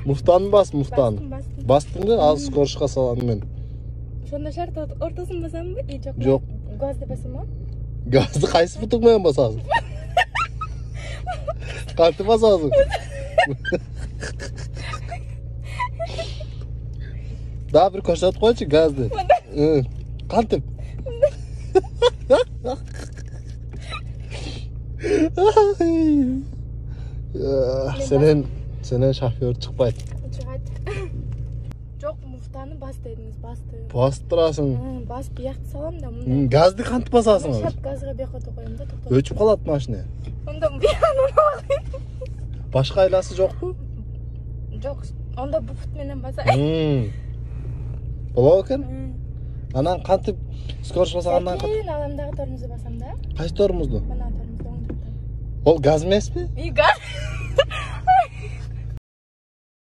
Муфтаны бас, муфтаны. Бастым. Бастың да, ал скорышқа салам мен. Ошондо шарт ортосын басамбы? Жок. Жок. Газды басамбы? Газды кайсы бутук менен басасың? Кантип басасың? Да бир көрсөтүп койчу газды. Кантип? Сенен шофер чыкпайт. Чыгат. Жок, муфтаны бас дедиңиз, басты. Басып турасың. Басып биякты салам да мында. Газды кантип басасың? Шарт газга бияка коём да, токтоп. Өчүп калат машина. Онда биянын алайын. Башка айласы жокпу? Жок, онда буфт менен басайын. Болот экен. Анан кантип скорость басагандан Мен аламдагы тормозду басам да. Кайсы тормозду? Мына тормозду оң жактан. Ол газ эмеспи? Газ.